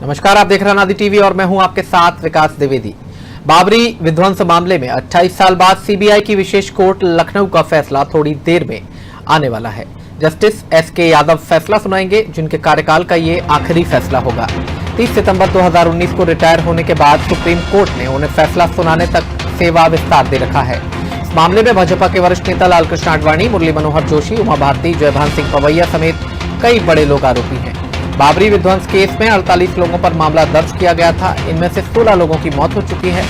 नमस्कार, आप देख रहे हैं अनादि टीवी और मैं हूं आपके साथ विकास द्विवेदी। बाबरी विध्वंस मामले में 28 साल बाद सीबीआई की विशेष कोर्ट लखनऊ का फैसला थोड़ी देर में आने वाला है। जस्टिस एसके यादव फैसला सुनाएंगे, जिनके कार्यकाल का ये आखिरी फैसला होगा। 30 सितंबर 2019 को रिटायर होने के बाद सुप्रीम कोर्ट ने उन्हें फैसला सुनाने तक सेवा विस्तार दे रखा है। इस मामले में भाजपा के वरिष्ठ नेता लालकृष्ण आडवाणी, मुरली मनोहर जोशी, उमा भारती, जयभान सिंह पवैया समेत कई बड़े लोग आरोपी हैं। बाबरी विध्वंस केस में 48 लोगों पर मामला दर्ज किया गया था। इनमें से 16 लोगों की मौत हो चुकी है।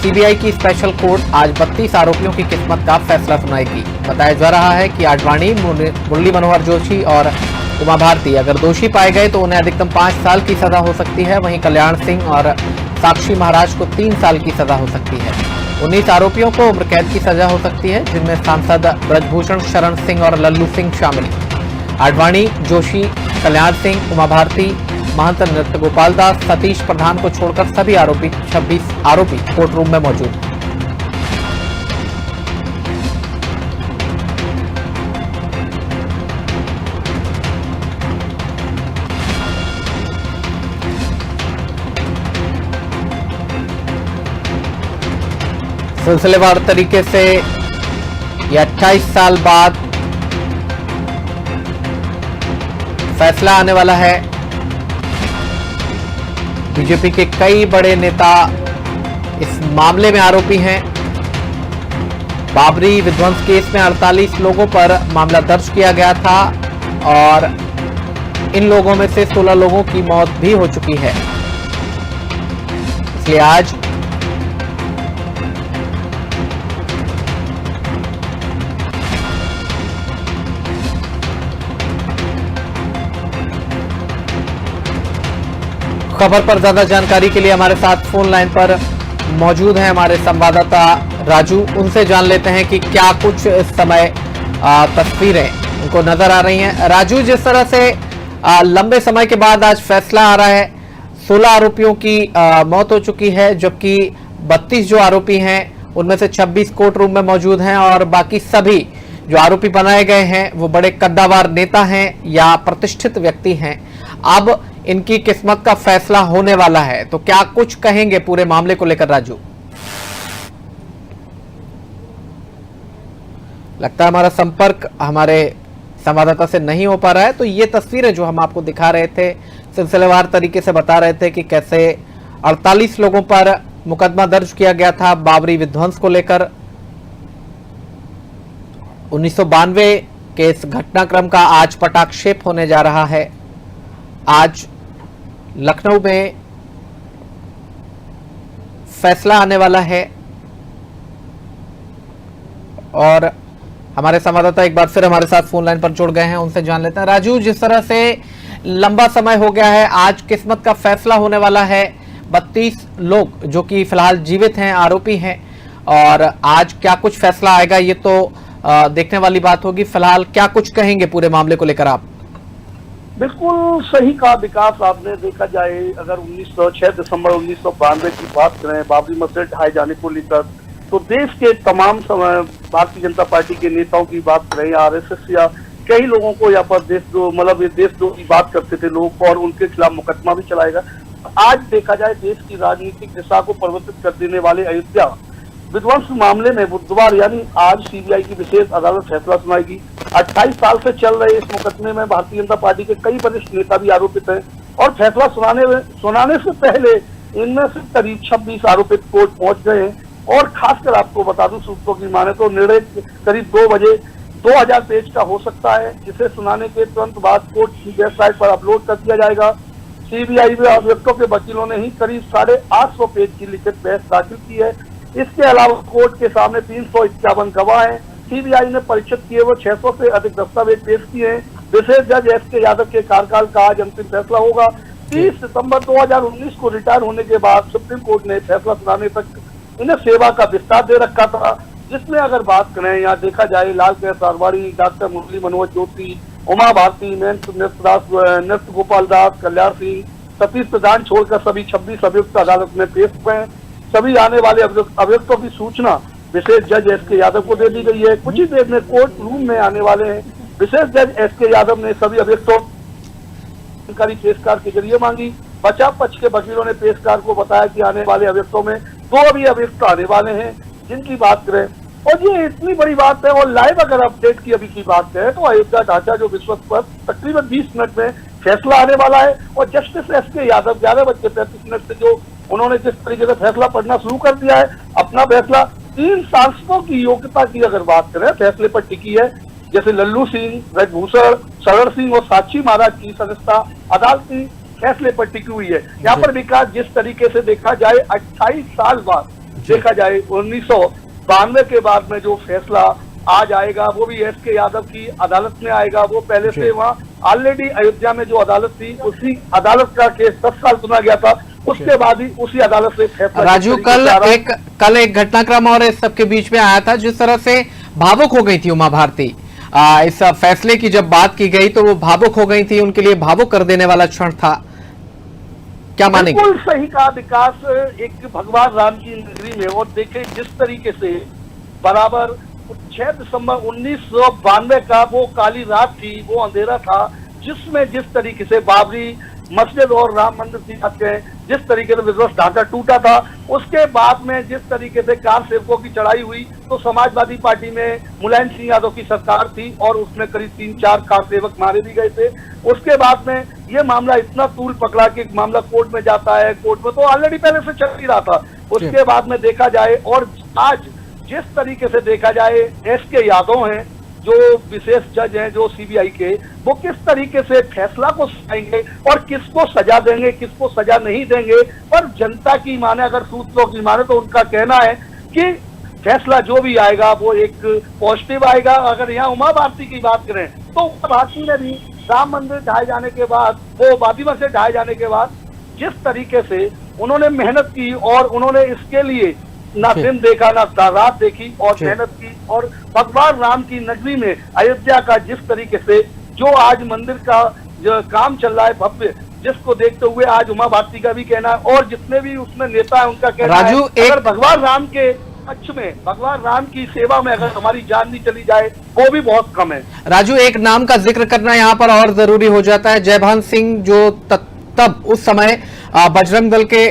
सीबीआई की स्पेशल कोर्ट आज 32 आरोपियों की किस्मत का फैसला सुनाएगी। बताया जा रहा है कि आडवाणी, मुरली मनोहर जोशी और उमा भारती अगर दोषी पाए गए तो उन्हें अधिकतम 5 साल की सजा हो सकती है। वहीं कल्याण सिंह और साक्षी महाराज को 3 साल की सजा हो सकती है। 19 आरोपियों को उम्र कैद की सजा हो सकती है, जिनमें सांसद ब्रजभूषण शरण सिंह और लल्लू सिंह शामिल हैं। आडवाणी, जोशी, कल्याण सिंह, उमा भारती, महंत नृत्य गोपाल दास, सतीश प्रधान को छोड़कर सभी 26 आरोपी कोर्ट रूम में मौजूद हैं। सिलसिलेवार तरीके से ये 28 साल बाद फैसला आने वाला है। बीजेपी के कई बड़े नेता इस मामले में आरोपी हैं। बाबरी विध्वंस केस में 48 लोगों पर मामला दर्ज किया गया था और इन लोगों में से 16 लोगों की मौत भी हो चुकी है। इसलिए आज खबर पर ज्यादा जानकारी के लिए हमारे साथ फोन लाइन पर मौजूद हैं हमारे संवाददाता राजू। उनसे जान लेते हैं कि क्या कुछ इस समय तस्वीरें उनको नजर आ रही हैं। राजू, जिस तरह से लंबे समय के बाद आज फैसला आ रहा है, 16 आरोपियों की मौत हो चुकी है, जबकि 32 जो आरोपी हैं उनमें से 26 कोर्ट रूम में मौजूद हैं और बाकी सभी जो आरोपी बनाए गए हैं वो बड़े कद्दावर नेता हैं या प्रतिष्ठित व्यक्ति हैं। अब इनकी किस्मत का फैसला होने वाला है, तो क्या कुछ कहेंगे पूरे मामले को लेकर राजू? लगता है हमारा संपर्क हमारे संवाददाता से नहीं हो पा रहा है। तो ये तस्वीरें जो हम आपको दिखा रहे थे, सिलसिलेवार तरीके से बता रहे थे कि कैसे 48 लोगों पर मुकदमा दर्ज किया गया था बाबरी विध्वंस को लेकर। 1992 के इस घटनाक्रम का आज पटाक्षेप होने जा रहा है। आज लखनऊ में फैसला आने वाला है और हमारे संवाददाता एक बार फिर हमारे साथ फोन लाइन पर जुड़ गए हैं, उनसे जान लेते हैं। राजू, जिस तरह से लंबा समय हो गया है, आज किस्मत का फैसला होने वाला है। 32 लोग जो कि फिलहाल जीवित हैं, आरोपी हैं, और आज क्या कुछ फैसला आएगा ये तो देखने वाली बात होगी। फिलहाल क्या कुछ कहेंगे पूरे मामले को लेकर आप? बिल्कुल सही कहा विकास। आपने देखा जाए अगर 6 दिसंबर 1992 की बात करें, बाबरी मस्जिद ढाए जाने को लेकर, तो देश के तमाम भारतीय जनता पार्टी के नेताओं की बात करें, आरएसएस या कई लोगों को यहाँ पर देशद्रोह की बात करते थे लोग और उनके खिलाफ मुकदमा भी चलाएगा। आज देखा जाए देश की राजनीतिक दिशा को परिवर्तित कर देने वाले अयोध्या विध्वंस मामले में बुधवार यानी आज सीबीआई की विशेष अदालत फैसला सुनाएगी। 28 साल से चल रहे इस मुकदमे में भारतीय जनता पार्टी के कई वरिष्ठ नेता भी आरोपित हैं और फैसला सुनाने से पहले इनमें से करीब 26 आरोपित कोर्ट पहुंच गए हैं। और खासकर आपको बता दूं, सूत्रों की माने तो निर्णय करीब 2 बजे 2000 पेज का हो सकता है, जिसे सुनाने के तुरंत बाद कोर्ट की वेबसाइट पर अपलोड कर दिया जाएगा। सीबीआई में अभियुक्तों के वकीलों ने ही करीब 850 पेज की लिखित बहस दाखिल की है। इसके अलावा कोर्ट के सामने 351 गवाह हैं। सीबीआई ने परीक्षित किए वो 600 से अधिक दस्तावेज पेश किए हैं। विशेष जज एसके यादव के कार्यकाल का आज अंतिम फैसला होगा। 30 सितंबर 2019 को रिटायर होने के बाद सुप्रीम कोर्ट ने फैसला सुनाने तक इन्हें सेवा का विस्तार दे रखा था, जिसमें अगर बात करें यहाँ देखा जाए लालकृष्ण आडवाणी, डॉक्टर मुरली मनोहर जोशी, उमा भारती, नृत्य गोपाल दास, कल्याण सिंह, सतीश प्रधान छोड़कर सभी 26 अभियुक्त अदालत में पेश हुए हैं। सभी आने वाले अभियुक्तों की सूचना विशेष जज एसके यादव को दे दी गई है। कुछ ही देर में कोर्ट रूम में आने वाले हैं। विशेष जज एसके यादव ने सभी अभियुक्तों जानकारी पेशकार के जरिए मांगी। बचाव पक्ष के वकीलों ने पेशकार को बताया कि आने वाले अभियुक्तों में 2 अभी अभियुक्त आने वाले हैं जिनकी बात करें। और ये इतनी बड़ी बात है। और लाइव अगर अपडेट की अभी की बात करें तो अयोध्या ढांचा जो विश्वस्त पर तकरीबन 20 मिनट में फैसला आने वाला है। और जस्टिस एसके यादव 11:35 से जो उन्होंने जिस तरीके से फैसला पढ़ना शुरू कर दिया है, अपना फैसला 3 सांसदों की योग्यता की अगर बात करें फैसले पर टिकी है, जैसे लल्लू सिंह, ब्रजभूषण शरण सिंह और साक्षी महाराज की सदस्यता अदालती फैसले पर टिकी हुई है। यहाँ पर विकास जिस तरीके से देखा जाए 28 साल बाद देखा जाए 1992 के बाद में जो फैसला आ जाएगा वो भी एसके यादव की अदालत में आएगा। वो पहले से वहाँ ऑलरेडी अयोध्या में जो अदालत थी उसी अदालत का केस 10 साल सुना गया था, उसके बाद ही उसी अदालत से फैसला। राजू, कल एक घटनाक्रम और इस सबके बीच में आया था जिस तरह से भावुक हो गई थी उमा भारती। इस फैसले की जब बात की गई तो वो भावुक हो गई थी, उनके लिए भावुक कर देने वाला क्षण था, क्या मानेंगे? बिल्कुल सही कहा विकास, एक भगवान राम की नगरी में। और देखें जिस तरीके से बराबर 6 दिसंबर 1992 का वो काली रात थी, वो अंधेरा था, जिसमें जिस तरीके से बाबरी मस्जिद और राम मंदिर की बात करें, जिस तरीके से विध्वंस ढांचा टूटा था, उसके बाद में जिस तरीके से कार सेवकों की चढ़ाई हुई तो समाजवादी पार्टी में मुलायम सिंह यादव की सरकार थी और उसमें करीब 3-4 कार सेवक मारे भी गए थे। उसके बाद में ये मामला इतना तूल पकड़ा कि मामला कोर्ट में जाता है, कोर्ट में तो ऑलरेडी पहले से चल ही रहा था। उसके बाद में देखा जाए और आज जिस तरीके से देखा जाए एसके यादव हैं जो विशेष जज हैं जो सीबीआई के, वो किस तरीके से फैसला को सुनाएंगे और किसको सजा देंगे किसको सजा नहीं देंगे। पर जनता की माने, अगर सूत्रों की माने तो उनका कहना है कि फैसला जो भी आएगा वो एक पॉजिटिव आएगा। अगर यहाँ उमा भारती की बात करें तो उमा भारती ने भी राम मंदिर ढाए जाने के बाद, वो बाबरी मस्जिद ढाए जाने के बाद जिस तरीके से उन्होंने मेहनत की और उन्होंने इसके लिए ना दिन देखा ना रात देखी और मेहनत की, और भगवान राम की नगरी में अयोध्या का जिस तरीके से जो आज मंदिर का जो काम चल रहा है भव्य, जिसको देखते हुए आज उमा भारती का भी कहना है और जितने भी उसमें नेता है उनका कहना है अगर भगवान राम के पक्ष में, भगवान राम की सेवा में अगर हमारी जान नहीं चली जाए वो भी बहुत कम है। राजू, एक नाम का जिक्र करना यहाँ पर और जरूरी हो जाता है, जयभान सिंह जो तब उस समय बजरंग दल के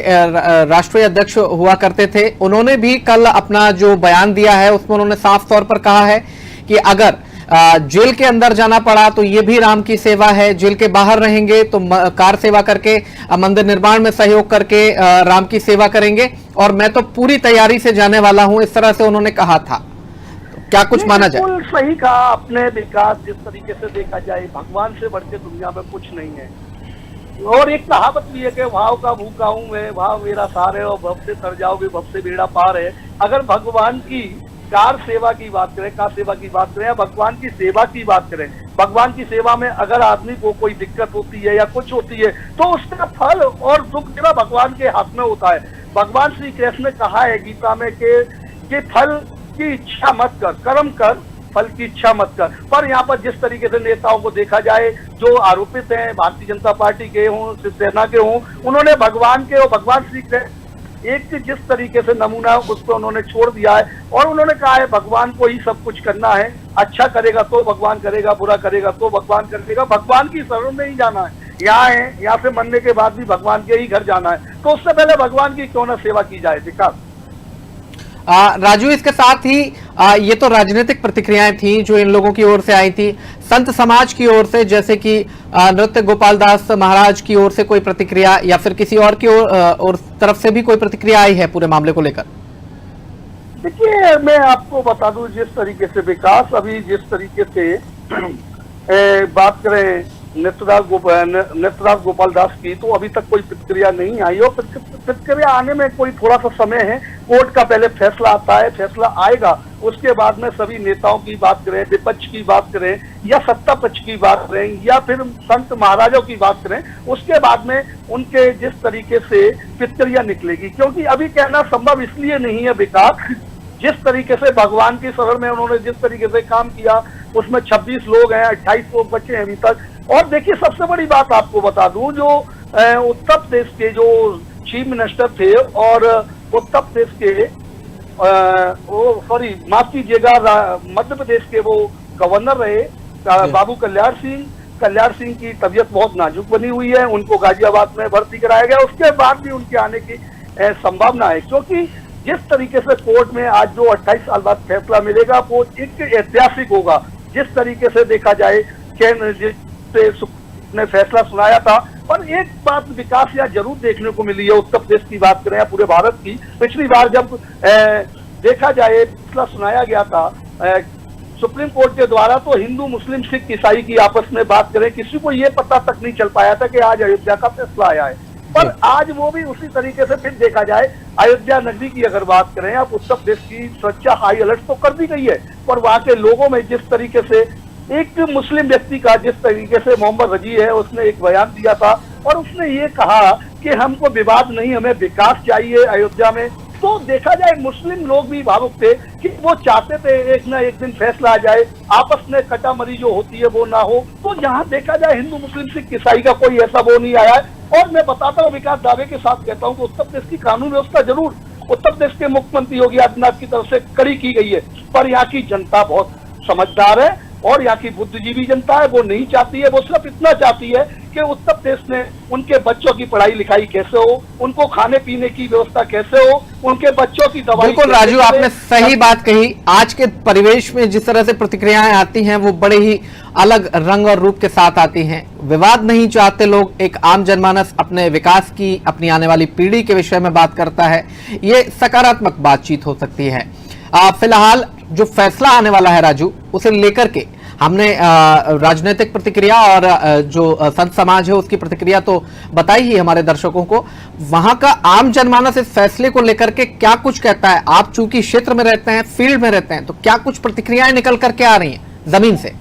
राष्ट्रीय अध्यक्ष हुआ करते थे, उन्होंने भी कल अपना जो बयान दिया है उसमें उन्होंने साफ तौर पर कहा है कि अगर जेल के अंदर जाना पड़ा तो ये भी राम की सेवा है, जेल के बाहर रहेंगे तो कार सेवा करके मंदिर निर्माण में सहयोग करके राम की सेवा करेंगे और मैं तो पूरी तैयारी से जाने वाला हूं, इस तरह से उन्होंने कहा था। तो क्या कुछ माना जाए? बिल्कुल सही कहा आपने विकास, जिस तरीके से देखा जाए भगवान से बढ़ के दुनिया में कुछ नहीं है। और एक कहावत भी है कि भाव का भूखा हूं मैं, भाव मेरा सार है और भव से तर जाओगे भव से बेड़ा पार है। अगर भगवान की कार सेवा की बात करें, कार सेवा की बात करें या भगवान की सेवा की बात करें, भगवान की सेवा में अगर आदमी को कोई दिक्कत होती है या कुछ होती है तो उसका फल और दुख देना भगवान के हाथ में होता है। भगवान श्री कृष्ण ने कहा है गीता में कि फल की इच्छा मत कर, कर्म कर, फल की इच्छा मत कर। पर यहाँ पर जिस तरीके से नेताओं को देखा जाए जो आरोपित हैं, भारतीय जनता पार्टी के हों, शिवसेना के हों, उन्होंने भगवान के और भगवान श्री कृष्ण एक जिस तरीके से नमूना है उस पर उन्होंने छोड़ दिया है और उन्होंने कहा है भगवान को ही सब कुछ करना है, अच्छा करेगा तो भगवान करेगा, बुरा करेगा तो भगवान करेगा, भगवान की शरण में ही जाना है। यहाँ है, यहाँ से मरने के बाद भी भगवान के ही घर जाना है, तो उससे पहले भगवान की क्यों ना सेवा की जाए। विकास राजू, इसके साथ ही ये तो राजनीतिक प्रतिक्रियाएं थी जो इन लोगों की ओर से आई थी, संत समाज की ओर से जैसे कि नृत्य गोपाल दास महाराज की ओर से कोई प्रतिक्रिया या फिर किसी और की और तरफ से भी कोई प्रतिक्रिया आई है पूरे मामले को लेकर? देखिए मैं आपको बता दूं जिस तरीके से विकास अभी जिस तरीके से बात करें नृत्यराज गोपाल दास की, तो अभी तक कोई प्रतिक्रिया नहीं आई और प्रतिक्रिया आने में कोई थोड़ा सा समय है। कोर्ट का पहले फैसला आता है, फैसला आएगा उसके बाद में सभी नेताओं की बात करें, विपक्ष की बात करें या सत्ता पक्ष की बात करें या फिर संत महाराजों की बात करें, उसके बाद में उनके जिस तरीके से प्रतिक्रिया निकलेगी। क्योंकि अभी कहना संभव इसलिए नहीं है विकास, जिस तरीके से भगवान की शरण में उन्होंने जिस तरीके से काम किया उसमें 26 लोग हैं, 28 लोग बचे हैं अभी तक। और देखिए सबसे बड़ी बात आपको बता दूं, जो उत्तर प्रदेश के जो चीफ मिनिस्टर थे और उत्तर प्रदेश के माफ कीजिएगा मध्य प्रदेश के वो गवर्नर रहे बाबू कल्याण सिंह, कल्याण सिंह की तबीयत बहुत नाजुक बनी हुई है, उनको गाजियाबाद में भर्ती कराया गया। उसके बाद भी उनके आने की संभावना है, क्योंकि जिस तरीके से कोर्ट में आज जो 28 साल बाद फैसला मिलेगा वो एक ऐतिहासिक होगा। जिस तरीके से देखा जाए ने फैसला सुनाया था, पर एक बात विकास यहाँ जरूर देखने को मिली है उत्तर प्रदेश की बात करें या पूरे भारत की। पिछली बार जब देखा जाए फैसला सुनाया गया था सुप्रीम कोर्ट के द्वारा, तो हिंदू मुस्लिम सिख ईसाई की आपस में बात करें, किसी को ये पता तक नहीं चल पाया था कि आज अयोध्या का फैसला आया है। पर आज वो भी उसी तरीके से फिर देखा जाए अयोध्या नगरी की अगर बात करें, अब उत्तर प्रदेश की सुरक्षा हाई अलर्ट तो कर दी गई है, पर वहां के लोगों में जिस तरीके से एक मुस्लिम व्यक्ति का, जिस तरीके से मोहम्मद रजी है, उसने एक बयान दिया था और उसने ये कहा कि हमको विवाद नहीं, हमें विकास चाहिए अयोध्या में। तो देखा जाए मुस्लिम लोग भी भावुक थे कि वो चाहते थे एक ना एक दिन फैसला आ जाए, आपस में कटामरी जो होती है वो ना हो। तो यहाँ देखा जाए हिंदू मुस्लिम सिख ईसाई का कोई ऐसा वो नहीं आया है। और मैं बताता हूँ, विकास दावे के साथ कहता हूँ कि उत्तर प्रदेश की कानून व्यवस्था जरूर उत्तर प्रदेश के मुख्यमंत्री योगी आदित्यनाथ की तरफ से कड़ी की गई है, पर यहाँ की जनता बहुत समझदार है और यहाँ की बुद्धिजीवी जनता है। वो नहीं चाहती है, वो सिर्फ इतना चाहती है कि उत्तर प्रदेश में उनके बच्चों की पढ़ाई लिखाई कैसे हो, उनको खाने पीने की व्यवस्था कैसे हो, उनके बच्चों की दवाई। बिल्कुल राजू, आपने सही बात कही। आज के परिवेश में जिस तरह से प्रतिक्रियाएं आती हैं वो बड़े ही अलग रंग और रूप के साथ आती हैं। विवाद नहीं चाहते लोग, एक आम जनमानस अपने विकास की, अपनी आने वाली पीढ़ी के विषय में बात करता है। ये सकारात्मक बातचीत हो सकती है। फिलहाल जो फैसला आने वाला है राजू, उसे लेकर के हमने राजनीतिक प्रतिक्रिया और जो संत समाज है उसकी प्रतिक्रिया तो बताई ही हमारे दर्शकों को। वहां का आम जनमानस इस फैसले को लेकर के क्या कुछ कहता है? आप चूंकि क्षेत्र में रहते हैं, फील्ड में रहते हैं, तो क्या कुछ प्रतिक्रियाएं निकल करके आ रही हैं जमीन से?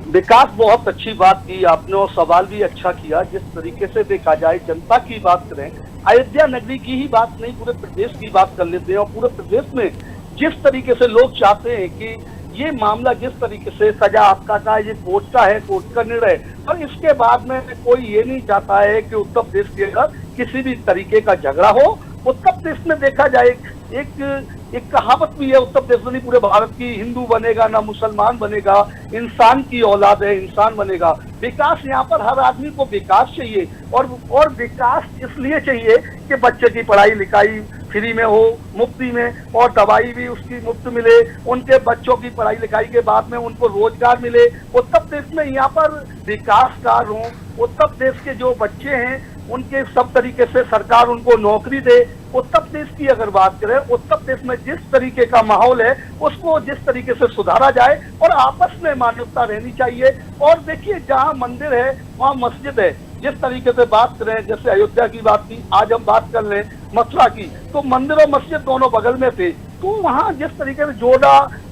विकास, बहुत अच्छी बात की आपने और सवाल भी अच्छा किया। जिस तरीके से देखा जाए जनता की बात करें, अयोध्या नगरी की ही बात नहीं, पूरे प्रदेश की बात कर लेते हैं। और पूरे प्रदेश में जिस तरीके से लोग चाहते हैं कि ये मामला जिस तरीके से सजा आपका का ये कोर्ट का है, कोर्ट का निर्णय, और इसके बाद में कोई ये नहीं चाहता है कि उत्तर प्रदेश के अंदर किसी भी तरीके का झगड़ा हो। उत्तर प्रदेश में देखा जाए एक कहावत भी है उत्तर प्रदेश में, पूरे भारत की, हिंदू बनेगा ना मुसलमान बनेगा, इंसान की औलाद है इंसान बनेगा। विकास यहाँ पर हर आदमी को विकास चाहिए और विकास इसलिए चाहिए कि बच्चे की पढ़ाई लिखाई फ्री में हो, मुफ्ती में, और दवाई भी उसकी मुफ्त मिले, उनके बच्चों की पढ़ाई लिखाई के बाद में उनको रोजगार मिले। उत्तर प्रदेश में यहाँ पर विकास कार्य हो, उत्तर प्रदेश के जो बच्चे हैं उनके सब तरीके से सरकार उनको नौकरी दे। उत्तर प्रदेश की अगर बात करें, उत्तर प्रदेश में जिस तरीके का माहौल है उसको जिस तरीके से सुधारा जाए और आपस में मानवता रहनी चाहिए। और देखिए, जहाँ मंदिर है वहाँ मस्जिद है। जिस तरीके से बात करें, जैसे अयोध्या की बात की, आज हम बात कर लें मथुरा की, तो मंदिर और मस्जिद दोनों बगल में थे। तो वहाँ जिस तरीके से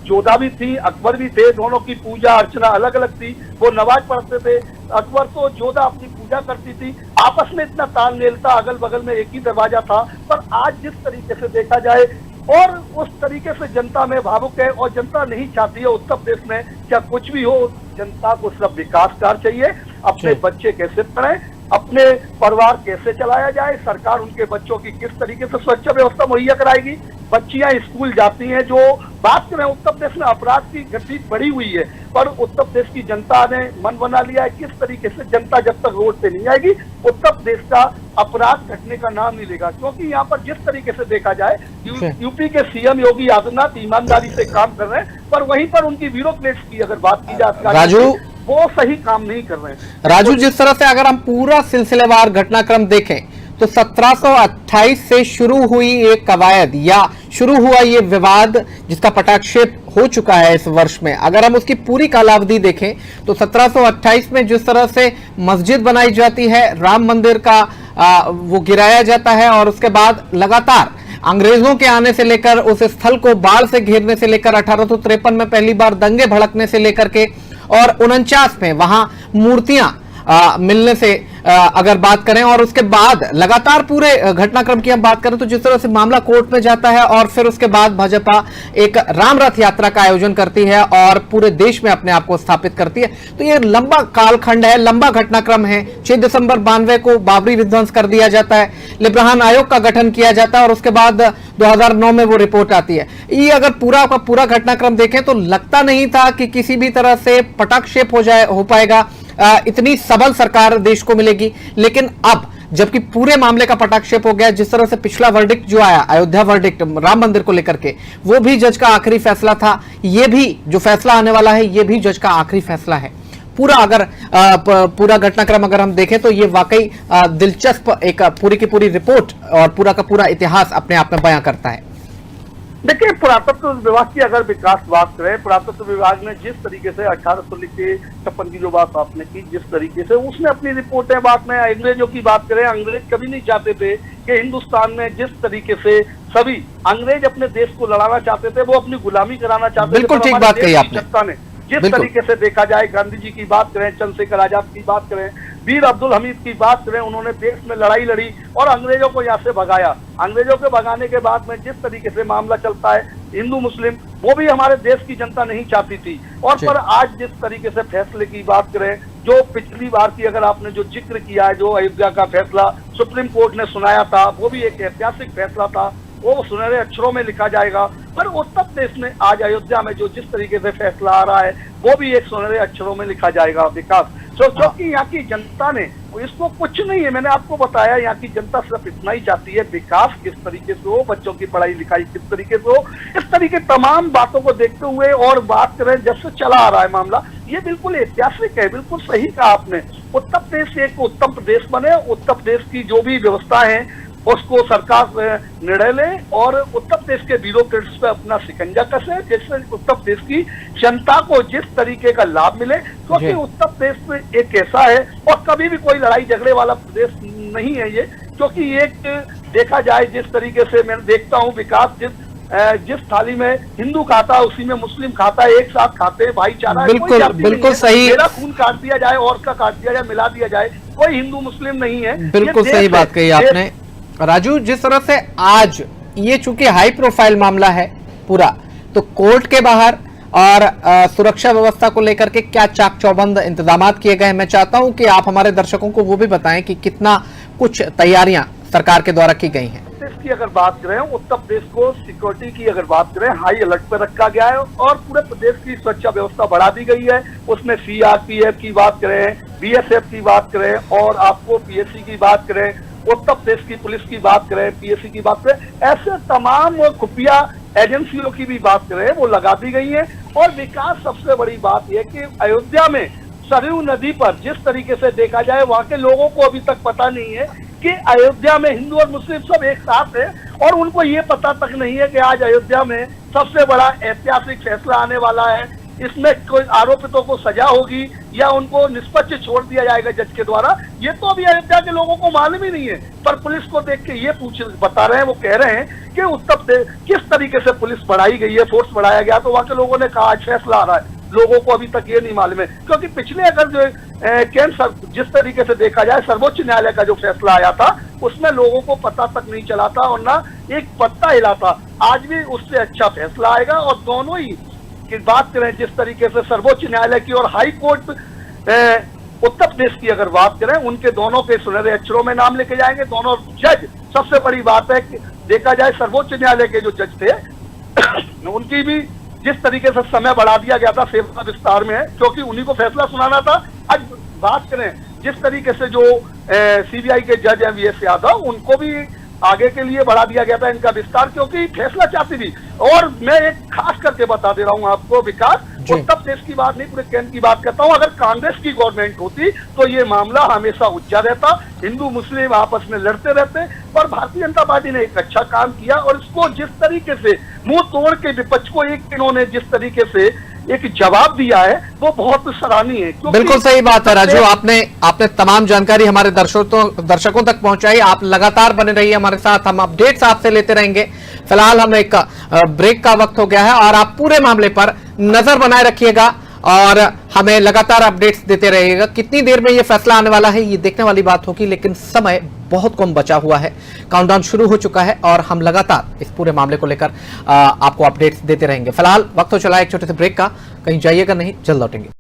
जोधा भी थी, अकबर भी थे, दोनों की पूजा अर्चना अलग अलग थी। वो नमाज पढ़ते थे, अकबर तो जोधा अपनी पूजा करती थी, आपस में इतना तालमेल था, अगल बगल में एक ही दरवाजा था। पर आज जिस तरीके से देखा जाए और उस तरीके से जनता में भावुक है और जनता नहीं चाहती है उत्तर प्रदेश में क्या कुछ भी हो। जनता को सिर्फ विकास कार्य चाहिए, अपने बच्चे कैसे पढ़ें, अपने परिवार कैसे चलाया जाए, सरकार उनके बच्चों की किस तरीके से सुरक्षा व्यवस्था मुहैया कराएगी। बच्चियां स्कूल जाती हैं, जो बात करें उत्तर प्रदेश में अपराध की गति बढ़ी हुई है, पर उत्तर प्रदेश की जनता ने मन बना लिया है किस तरीके से जनता जब तक रोड पे नहीं आएगी उत्तर प्रदेश का अपराध घटने का नाम नहीं लेगा। क्योंकि यहाँ पर जिस तरीके से देखा जाए यूपी के सीएम योगी आदित्यनाथ ईमानदारी से काम कर रहे हैं, पर वहीं पर उनकी ब्यूरोक्रेट्स की अगर बात की जाए राजू, वो सही काम नहीं कर रहे हैं। राजू, जिस तरह से अगर हम पूरा सिलसिलेवार घटनाक्रम देखें तो 1728 से शुरू हुई एक कवायद या शुरू हुआ ये विवाद जिसका पटाक्षेप हो चुका है इस वर्ष में, अगर हम उसकी पूरी कालावधि देखें तो 1728 में जिस तरह से मस्जिद बनाई जाती है, राम मंदिर का वो गिराया जाता है और उसके बाद लगातार अंग्रेजों के आने से लेकर उस स्थल को बाढ़ से घेरने से लेकर 1853 में पहली बार दंगे भड़कने से लेकर के और 49 में वहां मूर्तियां मिलने से अगर बात करें और उसके बाद लगातार पूरे घटनाक्रम की हम बात करें तो जिस तरह से मामला कोर्ट में जाता है और फिर उसके बाद भाजपा एक राम रथ यात्रा का आयोजन करती है और पूरे देश में अपने आप को स्थापित करती है। तो ये लंबा कालखंड है, लंबा घटनाक्रम है। 6 दिसंबर 92 को बाबरी विध्वंस कर दिया जाता है, लिब्राहन आयोग का गठन किया जाता है और उसके बाद 2009 में वो रिपोर्ट आती है। ये अगर पूरा का पूरा घटनाक्रम देखें तो लगता नहीं था कि किसी भी तरह से पटाक्षेप हो पाएगा इतनी सबल सरकार देश को मिलेगी। लेकिन अब जबकि पूरे मामले का पटाक्षेप हो गया, जिस तरह से पिछला वर्डिक्ट जो आया, अयोध्या वर्डिक्ट राम मंदिर को लेकर के, वो भी जज का आखिरी फैसला था। ये भी जो फैसला आने वाला है, ये भी जज का आखिरी फैसला है। पूरा अगर पूरा घटनाक्रम अगर हम देखें तो ये वाकई दिलचस्प एक पूरी की पूरी रिपोर्ट और पूरा का पूरा इतिहास अपने आप में बयां करता है। देखिए, पुरातत्व विभाग की अगर विकास बात करें, पुरातत्व विभाग ने जिस तरीके से 1856 की जो बात आपने की, जिस तरीके से उसने अपनी रिपोर्टें बात में, अंग्रेजों की बात करें, अंग्रेज कभी नहीं चाहते थे कि हिंदुस्तान में जिस तरीके से सभी अंग्रेज अपने देश को लड़ाना चाहते थे, वो अपनी गुलामी कराना चाहते थे। बिल्कुल ठीक बात कही आपने। जिस तरीके से देखा जाए, गांधी जी की बात करें, चंद्रशेखर आजाद की बात करें, वीर अब्दुल हमीद की बात करें, उन्होंने देश में लड़ाई लड़ी और अंग्रेजों को यहाँ से भगाया। अंग्रेजों के भगाने के बाद में जिस तरीके से मामला चलता है हिंदू मुस्लिम, वो भी हमारे देश की जनता नहीं चाहती थी। और पर आज जिस तरीके से फैसले की बात करें, जो पिछली बार की अगर आपने जो जिक्र किया है, जो अयोध्या का फैसला सुप्रीम कोर्ट ने सुनाया था, वो भी एक ऐतिहासिक फैसला था, वो सुनहरे अक्षरों में लिखा जाएगा। पर उत्तर प्रदेश में आज अयोध्या में जो जिस तरीके से फैसला आ रहा है, वो भी एक सुनहरे अक्षरों में लिखा जाएगा विकास। जो कि यहाँ की जनता ने, इसको कुछ नहीं है, मैंने आपको बताया, यहाँ की जनता सिर्फ इतना ही चाहती है विकास किस तरीके से हो, बच्चों की पढ़ाई लिखाई किस तरीके से हो। इस तरीके तमाम बातों को देखते हुए और बात करें, जब से चला आ रहा है मामला, ये बिल्कुल ऐतिहासिक है। बिल्कुल सही कहा आपने। उत्तर प्रदेश एक उत्तम प्रदेश बने, उत्तर प्रदेश की जो भी व्यवस्था है उसको सरकार निर्णय ले और उत्तर प्रदेश के ब्यूरोक्रेट्स पे अपना शिकंजा कसे, जिससे उत्तर प्रदेश की जनता को जिस तरीके का लाभ मिले। क्योंकि उत्तर प्रदेश में एक ऐसा है, और कभी भी कोई लड़ाई झगड़े वाला प्रदेश नहीं है ये, क्योंकि एक देखा जाए जिस तरीके से मैं देखता हूँ विकास, जिस थाली में हिंदू खाता है उसी में मुस्लिम खाता है, एक साथ खाते हैं, भाईचारा। बिल्कुल बिल्कुल सही। मेरा खून काट दिया जाए और का काट दिया जाए, मिला दिया जाए, कोई हिंदू मुस्लिम नहीं है। बिल्कुल सही बात कही आपने राजू। जिस तरह से आज ये चूंकि हाई प्रोफाइल मामला है पूरा, तो कोर्ट के बाहर और सुरक्षा व्यवस्था को लेकर के क्या चाक चौबंद इंतजाम किए गए हैं, मैं चाहता हूं कि आप हमारे दर्शकों को वो भी बताएं कि कितना कुछ तैयारियां सरकार के द्वारा की गई हैं। की अगर बात करें, उत्तर प्रदेश को सिक्योरिटी की अगर बात करें, हाई अलर्ट पर रखा गया है और पूरे प्रदेश की सुरक्षा व्यवस्था बढ़ा दी गई है। उसमें सीआरपीएफ की बात करें, बीएसएफ की बात करें और आपको पीएससी की बात करें, उत्तर प्रदेश की पुलिस की बात करें, पीएससी की बात करें, ऐसे तमाम खुफिया एजेंसियों की भी बात करें, वो लगा दी गई है। और विकास सबसे बड़ी बात यह कि अयोध्या में सरयू नदी पर जिस तरीके से देखा जाए, वहां के लोगों को अभी तक पता नहीं है कि अयोध्या में हिंदू और मुस्लिम सब एक साथ है, और उनको ये पता तक नहीं है कि आज अयोध्या में सबसे बड़ा ऐतिहासिक फैसला आने वाला है। इसमें कोई आरोपितों को सजा होगी या उनको निष्पक्ष छोड़ दिया जाएगा जज के द्वारा, ये तो अभी अयोध्या के लोगों को मालूम ही नहीं है। पर पुलिस को देख के ये बता रहे हैं, वो कह रहे हैं कि उत्तर प्रदेश किस तरीके से पुलिस बढ़ाई गई है, फोर्स बढ़ाया गया, तो वहां के लोगों ने कहा आज फैसला आ रहा है। लोगों को अभी तक ये नहीं मालूम है, क्योंकि पिछले अगर जो जिस तरीके से देखा जाए, सर्वोच्च न्यायालय का जो फैसला आया था उसमें लोगों को पता तक नहीं चला था और ना एक पत्ता हिला था। आज भी उससे अच्छा फैसला आएगा। और दोनों ही की बात करें, जिस तरीके से सर्वोच्च न्यायालय की और हाई कोर्ट उत्तर प्रदेश की अगर बात करें, उनके दोनों के सुनहरे अक्षरों में नाम लेके जाएंगे दोनों जज। सबसे बड़ी बात है कि देखा जाए सर्वोच्च न्यायालय के जो जज थे उनकी भी जिस तरीके से समय बढ़ा दिया गया था सेवा विस्तार में, क्योंकि उन्हीं को फैसला सुनाना था। आज बात करें जिस तरीके से जो सीबीआई के जज हैं वीएस यादव, उनको भी आगे के लिए बढ़ा दिया गया था इनका विस्तार, क्योंकि फैसला चाहती थी। और मैं एक खास करके बता दे रहा हूं आपको विकास, उत्तर प्रदेश की बात नहीं, पूरे केंद्र की बात करता हूं। अगर कांग्रेस की गवर्नमेंट होती तो ये मामला हमेशा उलझा रहता, हिंदू मुस्लिम आपस में लड़ते रहते। पर भारतीय जनता पार्टी ने एक अच्छा काम किया और इसको जिस तरीके से मुंह तोड़ के विपक्ष को एक इन्होंने जिस तरीके से एक जवाब दिया है, वो बहुत सराहनीय है। बिल्कुल सही बात है राजू, आपने तमाम जानकारी हमारे दर्शकों तक पहुंचाई। आप लगातार बने रहिए हमारे साथ, हम अपडेट्स आपसे लेते रहेंगे। फिलहाल हम एक ब्रेक का वक्त हो गया है और आप पूरे मामले पर नजर बनाए रखिएगा और हमें लगातार अपडेट्स देते रहिएगा। कितनी देर में ये फैसला आने वाला है ये देखने वाली बात होगी, लेकिन समय बहुत कम बचा हुआ है। काउंटडाउन शुरू हो चुका है और हम लगातार इस पूरे मामले को लेकर आपको अपडेट्स देते रहेंगे। फिलहाल वक्त हो चला है एक छोटे से ब्रेक का, कहीं जाइएगा नहीं, जल्द लौटेंगे।